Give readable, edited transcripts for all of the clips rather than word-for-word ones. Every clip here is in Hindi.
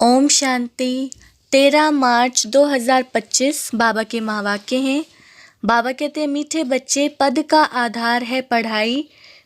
ओम शांति। 13 मार्च 2025 बाबा के महावाक्य हैं। बाबा कहते हैं, मीठे बच्चे, पद का आधार है पढ़ाई।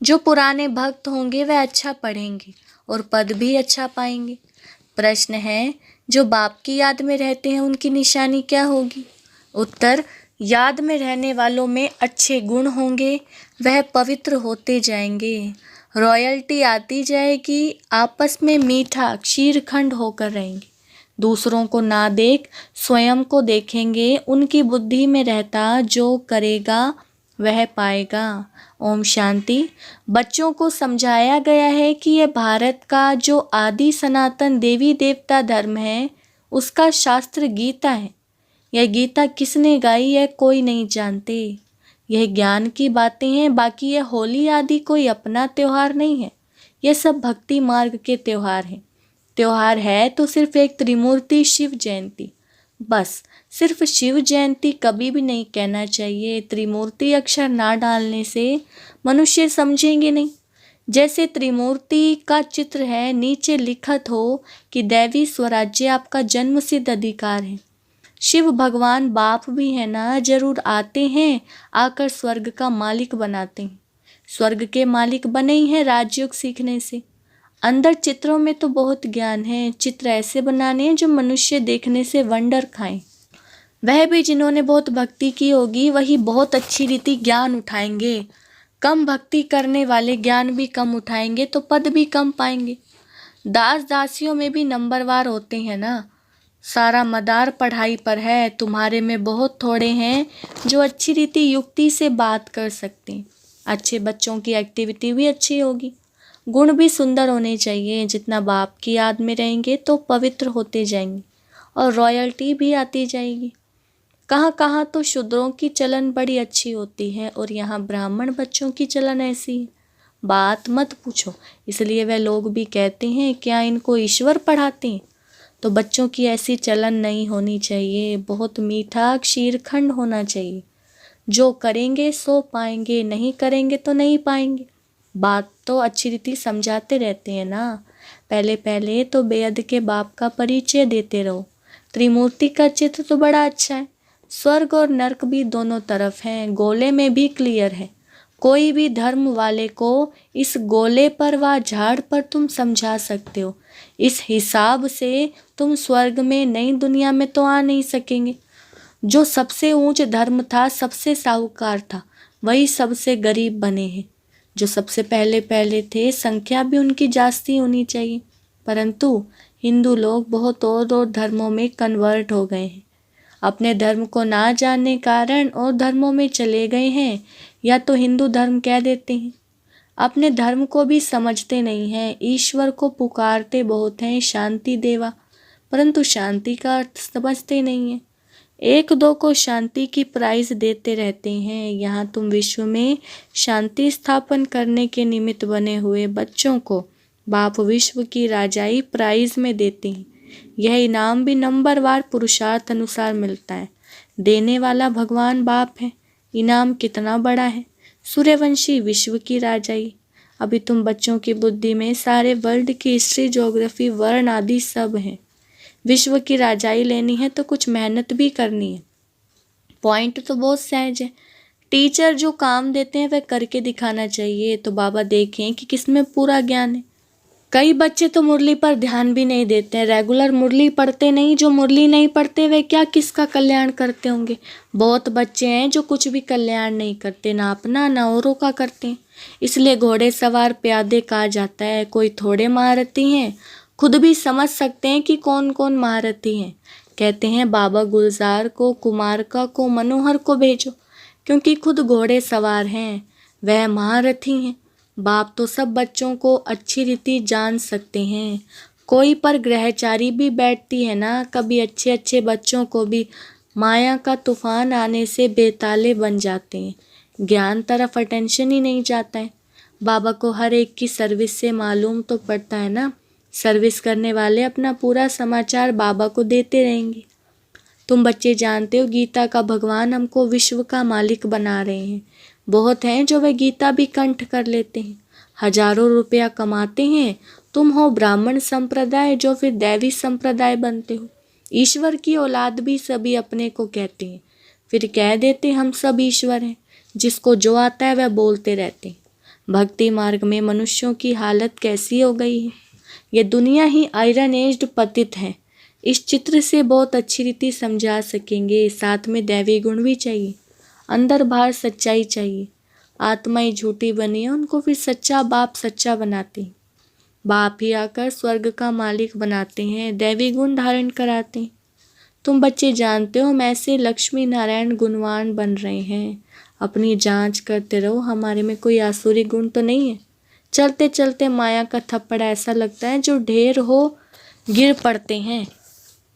जो पुराने भक्त होंगे वह अच्छा पढ़ेंगे और पद भी अच्छा पाएंगे। प्रश्न है, जो बाप की याद में रहते हैं उनकी निशानी क्या होगी? उत्तर, याद में रहने वालों में अच्छे गुण होंगे, वह पवित्र होते जाएंगे, रॉयल्टी आती जाएगी, आपस में मीठा क्षीरखंड होकर रहेंगे, दूसरों को ना देख स्वयं को देखेंगे, उनकी बुद्धि में रहता जो करेगा वह पाएगा। ओम शांति। बच्चों को समझाया गया है कि यह भारत का जो आदि सनातन देवी देवता धर्म है उसका शास्त्र गीता है। यह गीता किसने गाई है कोई नहीं जानते। यह ज्ञान की बातें हैं, बाकी यह होली आदि कोई अपना त्योहार नहीं है। यह सब भक्ति मार्ग के त्योहार हैं। त्योहार है तो सिर्फ एक त्रिमूर्ति शिव जयंती, बस सिर्फ शिव जयंती कभी भी नहीं कहना चाहिए। त्रिमूर्ति अक्षर ना डालने से मनुष्य समझेंगे नहीं। जैसे त्रिमूर्ति का चित्र है, नीचे लिखत हो कि दैवी स्वराज्य आपका जन्म सिद्ध अधिकार है। शिव भगवान बाप भी है ना, जरूर आते हैं, आकर स्वर्ग का मालिक बनाते हैं। स्वर्ग के मालिक बने ही हैं राजयोग सीखने से। अंदर चित्रों में तो बहुत ज्ञान है। चित्र ऐसे बनाने हैं जो मनुष्य देखने से वंडर खाएं। वह भी जिन्होंने बहुत भक्ति की होगी वही बहुत अच्छी रीति ज्ञान उठाएंगे। कम भक्ति करने वाले ज्ञान भी कम उठाएंगे तो पद भी कम पाएंगे। दास दासियों में भी नंबरवार होते हैं ना। सारा मदार पढ़ाई पर है, तुम्हारे में बहुत थोड़े हैं जो अच्छी रीति युक्ति से बात कर सकते हैं। अच्छे बच्चों की एक्टिविटी भी अच्छी होगी, गुण भी सुंदर होने चाहिए। जितना बाप की याद में रहेंगे तो पवित्र होते जाएंगे और रॉयल्टी भी आती जाएगी। कहाँ कहाँ तो शूद्रों की चलन बड़ी अच्छी होती है और यहाँ ब्राह्मण बच्चों की चलन ऐसी है, बात मत पूछो। इसलिए वह लोग भी कहते हैं, क्या इनको ईश्वर पढ़ाते हैं? तो बच्चों की ऐसी चलन नहीं होनी चाहिए। बहुत मीठा क्षीरखंड होना चाहिए। जो करेंगे सो पाएंगे, नहीं करेंगे तो नहीं पाएंगे। बात तो अच्छी रीति समझाते रहते हैं ना। पहले पहले तो बेअद के बाप का परिचय देते रहो। त्रिमूर्ति का चित्र तो बड़ा अच्छा है। स्वर्ग और नर्क भी दोनों तरफ हैं, गोले में भी क्लियर है। कोई भी धर्म वाले को इस गोले पर व झाड़ पर तुम समझा सकते हो। इस हिसाब से तुम स्वर्ग में नई दुनिया में तो आ नहीं सकेंगे। जो सबसे ऊंच धर्म था, सबसे साहूकार था, वही सबसे गरीब बने हैं। जो सबसे पहले पहले थे, संख्या भी उनकी जास्ती होनी चाहिए, परंतु हिंदू लोग बहुत और धर्मों में कन्वर्ट हो गए हैं। अपने धर्म को ना जानने कारण और धर्मों में चले गए हैं, या तो हिंदू धर्म कह देते हैं। अपने धर्म को भी समझते नहीं हैं। ईश्वर को पुकारते बहुत हैं, शांति देवा, परंतु शांति का अर्थ समझते नहीं हैं। एक दो को शांति की प्राइज देते रहते हैं। यहाँ तुम विश्व में शांति स्थापन करने के निमित्त बने हुए बच्चों को बाप विश्व की राजाई प्राइज में देते हैं। यह इनाम भी नंबरवार पुरुषार्थ अनुसार मिलता है। देने वाला भगवान बाप है। इनाम कितना बड़ा है। सूर्यवंशी विश्व की राजाई। अभी तुम बच्चों की बुद्धि में सारे वर्ल्ड की हिस्ट्री, ज्योग्राफी, वर्ण आदि सब है। विश्व की राजाई लेनी है तो कुछ मेहनत भी करनी है। पॉइंट तो बहुत सहज है। टीचर जो काम देते हैं वह करके दिखाना चाहिए, तो बाबा देखें कि किसमें पूरा ज्ञान है। कई बच्चे तो मुरली पर ध्यान भी नहीं देते हैं, रेगुलर मुरली पढ़ते नहीं। जो मुरली नहीं पढ़ते वे क्या किसका कल्याण करते होंगे? बहुत बच्चे हैं जो कुछ भी कल्याण नहीं करते, ना अपना ना औरों का करते हैं। इसलिए घोड़े सवार प्यादे कहा जाता है। कोई थोड़े महारथी हैं, खुद भी समझ सकते हैं कि कौन कौन महारथी हैं। कहते हैं बाबा गुलजार को, कुमारका को, मनोहर को भेजो, क्योंकि खुद घोड़े सवार हैं, वह महारथी हैं। बाप तो सब बच्चों को अच्छी रीति जान सकते हैं। कोई पर ग्रहचारी भी बैठती है ना। कभी अच्छे अच्छे बच्चों को भी माया का तूफान आने से बेताले बन जाते हैं। ज्ञान तरफ अटेंशन ही नहीं जाता है। बाबा को हर एक की सर्विस से मालूम तो पड़ता है ना। सर्विस करने वाले अपना पूरा समाचार बाबा को देते रहेंगे। तुम बच्चे जानते हो गीता का भगवान हमको विश्व का मालिक बना रहे हैं। बहुत हैं जो वे गीता भी कंठ कर लेते हैं, हजारों रुपया कमाते हैं, तो तुम हो ब्राह्मण संप्रदाय जो फिर दैवी संप्रदाय बनते हो। ईश्वर की औलाद भी सभी अपने को कहते हैं, फिर कह देते हम सब ईश्वर हैं। जिसको जो आता है वह बोलते रहते हैं। भक्ति मार्ग में मनुष्यों की हालत कैसी हो गई है। ये दुनिया ही आयरन एज्ड पतित है। इस चित्र से बहुत अच्छी रीति समझा सकेंगे। साथ में दैवी गुण भी चाहिए, अंदर बाहर सच्चाई चाहिए। आत्माएं झूठी बनी है, उनको फिर सच्चा बाप सच्चा बनाते हैं। बाप ही आकर स्वर्ग का मालिक बनाते हैं, दैवी गुण धारण कराते हैं। तुम बच्चे जानते हो हम ऐसे लक्ष्मी नारायण गुणवान बन रहे हैं। अपनी जांच करते रहो, हमारे में कोई आसुरी गुण तो नहीं है। चलते चलते माया का थप्पड़ ऐसा लगता है जो ढेर हो गिर पड़ते हैं।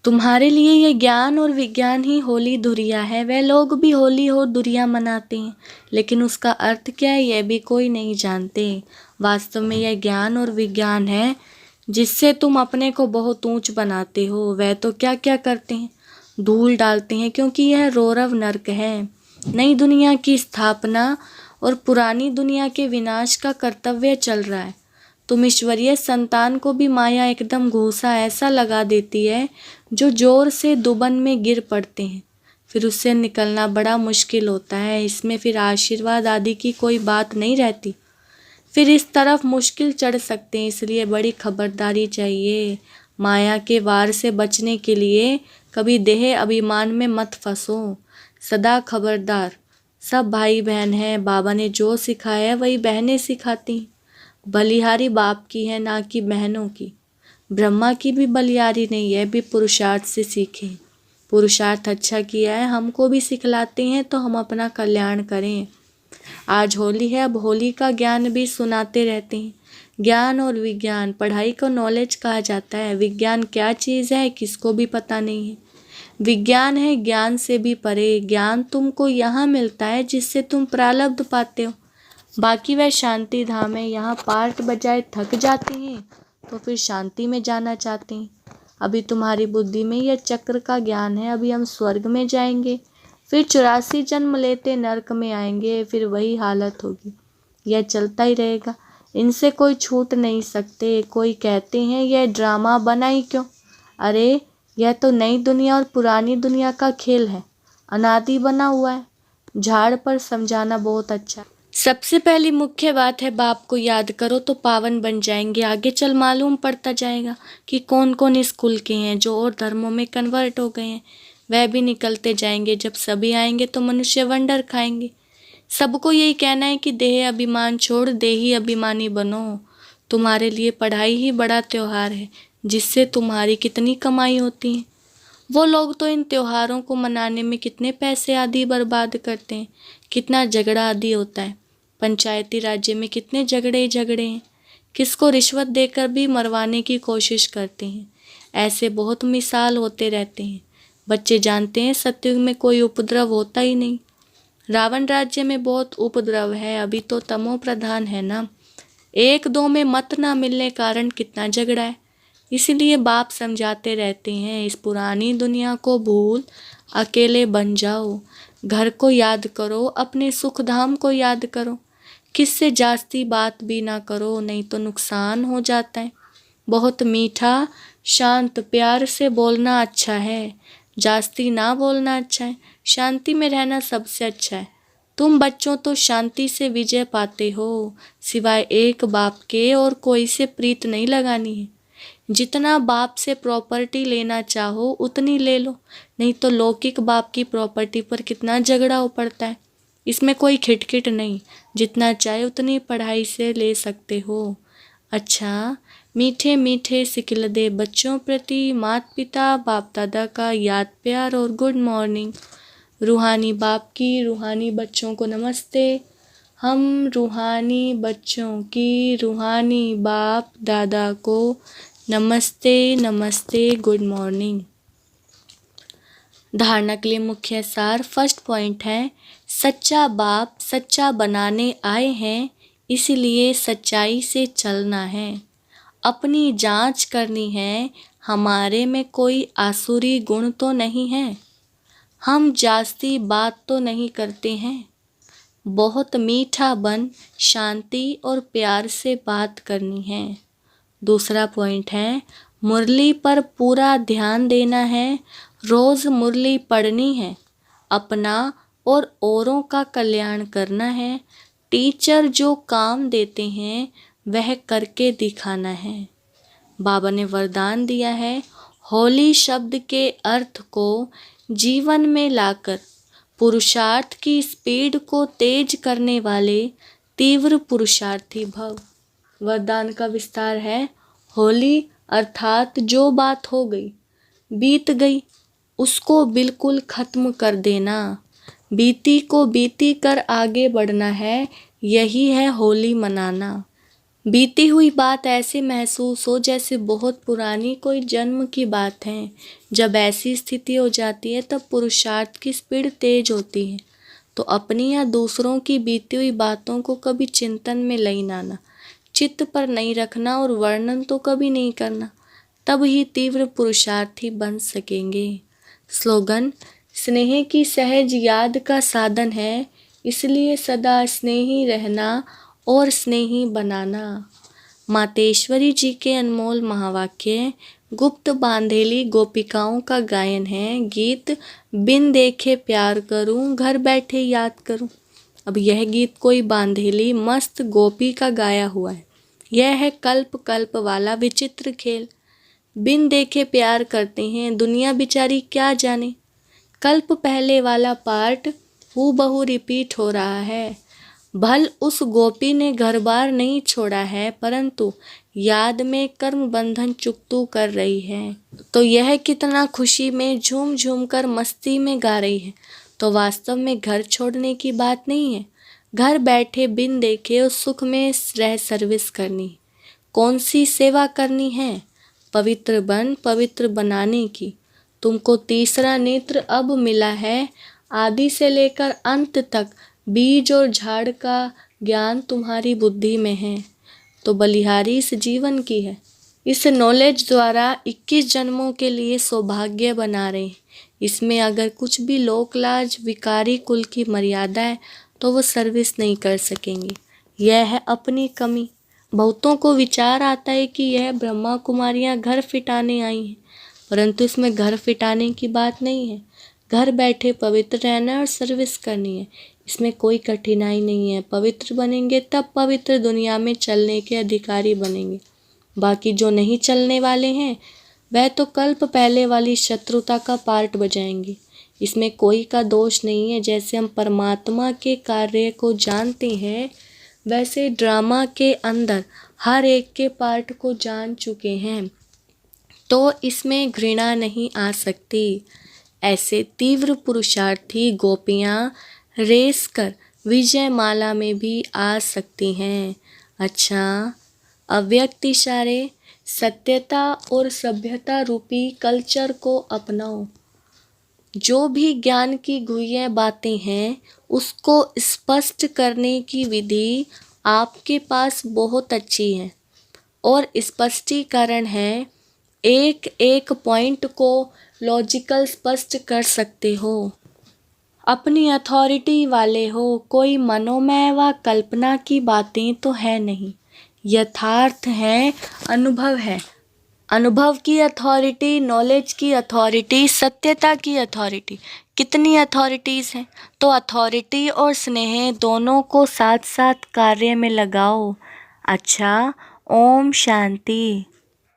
तुम्हारे लिए ये ज्ञान और विज्ञान ही होली धुरिया है। वह लोग भी होली और धुरिया मनाते हैं, लेकिन उसका अर्थ क्या है यह भी कोई नहीं जानते। वास्तव में यह ज्ञान और विज्ञान है जिससे तुम अपने को बहुत ऊंच बनाते हो। वह तो क्या क्या करते हैं, धूल डालते हैं, क्योंकि यह रौरव नरक है। नई दुनिया की स्थापना और पुरानी दुनिया के विनाश का कर्तव्य चल रहा है। तुम ईश्वरीय संतान को भी माया एकदम घूसा ऐसा लगा देती है जो जोर से दुबन में गिर पड़ते हैं। फिर उससे निकलना बड़ा मुश्किल होता है। इसमें फिर आशीर्वाद आदि की कोई बात नहीं रहती। फिर इस तरफ मुश्किल चढ़ सकते हैं, इसलिए बड़ी खबरदारी चाहिए। माया के वार से बचने के लिए कभी देह अभिमान में मत फंसो। सदा खबरदार। सब भाई बहन हैं, बाबा ने जो सिखाया है वही बहनें सिखाती हैं। बलिहारी बाप की है, ना कि बहनों की। ब्रह्मा की भी बलिहारी नहीं है, भी पुरुषार्थ से सीखे। पुरुषार्थ अच्छा किया है, हमको भी सिखलाते हैं तो हम अपना कल्याण करें। आज होली है, अब होली का ज्ञान भी सुनाते रहते हैं। ज्ञान और विज्ञान, पढ़ाई को नॉलेज कहा जाता है। विज्ञान क्या चीज़ है किसको भी पता नहीं है। विज्ञान है ज्ञान से भी परे। ज्ञान तुमको यहाँ मिलता है जिससे तुम प्रारब्ध पाते हो। बाकी वह शांति धाम है। यहाँ पार्ट बजाए थक जाते हैं तो फिर शांति में जाना चाहते हैं। अभी तुम्हारी बुद्धि में यह चक्र का ज्ञान है। अभी हम स्वर्ग में जाएंगे, फिर 84 जन्म लेते नरक में आएंगे, फिर वही हालत होगी। यह चलता ही रहेगा, इनसे कोई छूट नहीं सकते। कोई कहते हैं यह ड्रामा बना ही क्यों। अरे यह तो नई दुनिया और पुरानी दुनिया का खेल है, अनादि बना हुआ है। झाड़ पर समझाना बहुत अच्छा है। सबसे पहली मुख्य बात है बाप को याद करो तो पावन बन जाएंगे। आगे चल मालूम पड़ता जाएगा कि कौन कौन इस कुल के हैं जो और धर्मों में कन्वर्ट हो गए हैं। वह भी निकलते जाएंगे। जब सभी आएंगे तो मनुष्य वंडर खाएंगे। सबको यही कहना है कि देह अभिमान छोड़ देही अभिमानी बनो। तुम्हारे लिए पढ़ाई ही बड़ा त्योहार है जिससे तुम्हारी कितनी कमाई होती है। वो लोग तो इन त्योहारों को मनाने में कितने पैसे आदि बर्बाद करते हैं, कितना झगड़ा आदि होता है। पंचायती राज्य में कितने झगड़े हैं। किसको रिश्वत देकर भी मरवाने की कोशिश करते हैं। ऐसे बहुत मिसाल होते रहते हैं। बच्चे जानते हैं सत्युग में कोई उपद्रव होता ही नहीं। रावण राज्य में बहुत उपद्रव है। अभी तो तमो प्रधान है ना। एक दो में मत ना मिलने कारण कितना झगड़ा है। इसीलिए बाप समझाते रहते हैं इस पुरानी दुनिया को भूल अकेले बन जाओ। घर को याद करो, अपने सुख धाम को याद करो। किससे जास्ती बात भी ना करो, नहीं तो नुकसान हो जाता है। बहुत मीठा शांत प्यार से बोलना अच्छा है, जास्ती ना बोलना अच्छा है। शांति में रहना सबसे अच्छा है। तुम बच्चों तो शांति से विजय पाते हो, सिवाय एक बाप के और कोई से प्रीत नहीं लगानी है। जितना बाप से प्रॉपर्टी लेना चाहो उतनी ले लो, नहीं तो लौकिक बाप की प्रॉपर्टी पर कितना झगड़ा हो पड़ता है। इसमें कोई खिटखिट नहीं, जितना चाहे उतनी पढ़ाई से ले सकते हो। अच्छा, मीठे मीठे सिकिलदे बच्चों प्रति माता पिता बाप दादा का याद प्यार और गुड मॉर्निंग। रूहानी बाप की रूहानी बच्चों को नमस्ते। हम रूहानी बच्चों की रूहानी बाप दादा को नमस्ते नमस्ते, गुड मॉर्निंग। धारणा के लिए मुख्य सार। फर्स्ट पॉइंट है सच्चा बाप सच्चा बनाने आए हैं, इसलिए सच्चाई से चलना है। अपनी जांच करनी है, हमारे में कोई आसुरी गुण तो नहीं है। हम जास्ती बात तो नहीं करते हैं। बहुत मीठा बन शांति और प्यार से बात करनी है। दूसरा पॉइंट है मुरली पर पूरा ध्यान देना है, रोज मुरली पढ़नी है, अपना और औरों का कल्याण करना है, टीचर जो काम देते हैं वह करके दिखाना है। बाबा ने वरदान दिया है होली शब्द के अर्थ को जीवन में लाकर पुरुषार्थ की स्पीड को तेज करने वाले तीव्र पुरुषार्थी भव। वरदान का विस्तार है होली अर्थात जो बात हो गई, बीत गई, उसको बिल्कुल खत्म कर देना, बीती को बीती कर आगे बढ़ना है, यही है होली मनाना। बीती हुई बात ऐसे महसूस हो जैसे बहुत पुरानी कोई जन्म की बात है। जब ऐसी स्थिति हो जाती है तब पुरुषार्थ की स्पीड तेज होती है। तो अपनी या दूसरों की बीती हुई बातों को कभी चिंतन में नहीं लाना, चित्त पर नहीं रखना और वर्णन तो कभी नहीं करना, तब ही तीव्र पुरुषार्थी बन सकेंगे। स्लोगन स्नेह की सहज याद का साधन है, इसलिए सदा स्नेही रहना और स्नेही बनाना। मातेश्वरी जी के अनमोल महावाक्य गुप्त बांधेली गोपिकाओं का गायन है। गीत बिन देखे प्यार करूं, घर बैठे याद करूं। अब यह गीत कोई बांधेली मस्त गोपी का गाया हुआ है। यह है कल्प कल्प वाला विचित्र खेल। बिन देखे प्यार करते हैं, दुनिया बेचारी क्या जाने। कल्प पहले वाला पार्ट हूबहू रिपीट हो रहा है। भल उस गोपी ने घर बार नहीं छोड़ा है, परंतु याद में कर्म बंधन चुकतू कर रही है। तो यह कितना खुशी में झूम झूम कर मस्ती में गा रही है। तो वास्तव में घर छोड़ने की बात नहीं है, घर बैठे बिन देखे उस सुख में रह सर्विस करनी। कौन सी सेवा करनी है? पवित्र बन पवित्र बनाने की। तुमको तीसरा नेत्र अब मिला है, आदि से लेकर अंत तक बीज और झाड़ का ज्ञान तुम्हारी बुद्धि में है। तो बलिहारी इस जीवन की है। इस नॉलेज द्वारा 21 जन्मों के लिए सौभाग्य बना रहे हैं। इसमें अगर कुछ भी लोक लाज विकारी कुल की मर्यादा है तो वो सर्विस नहीं कर सकेंगे। यह है अपनी कमी। बहुतों को विचार आता है कि यह ब्रह्मा कुमारियां घर फिटाने आई हैं, परंतु इसमें घर फिटाने की बात नहीं है। घर बैठे पवित्र रहना और सर्विस करनी है, इसमें कोई कठिनाई नहीं है। पवित्र बनेंगे तब पवित्र दुनिया में चलने के अधिकारी बनेंगे। बाकी जो नहीं चलने वाले हैं वह तो कल्प पहले वाली शत्रुता का पार्ट बजाएंगे। इसमें कोई का दोष नहीं है। जैसे हम परमात्मा के कार्य को जानते हैं, वैसे ड्रामा के अंदर हर एक के पार्ट को जान चुके हैं, तो इसमें घृणा नहीं आ सकती। ऐसे तीव्र पुरुषार्थी गोपियां रेस कर विजय माला में भी आ सकती हैं। अच्छा, अव्यक्त इशारे सत्यता और सभ्यता रूपी कल्चर को अपनाओ। जो भी ज्ञान की गुह्य बातें हैं उसको स्पष्ट करने की विधि आपके पास बहुत अच्छी है और स्पष्टीकरण है। एक एक पॉइंट को लॉजिकल स्पष्ट कर सकते हो, अपनी अथॉरिटी वाले हो। कोई मनोमय व कल्पना की बातें तो है नहीं, यथार्थ है, अनुभव है। अनुभव की अथॉरिटी, नॉलेज की अथॉरिटी, सत्यता की अथॉरिटी, कितनी अथॉरिटीज़ हैं। तो अथॉरिटी और स्नेह दोनों को साथ साथ कार्य में लगाओ। अच्छा, ओम शांति।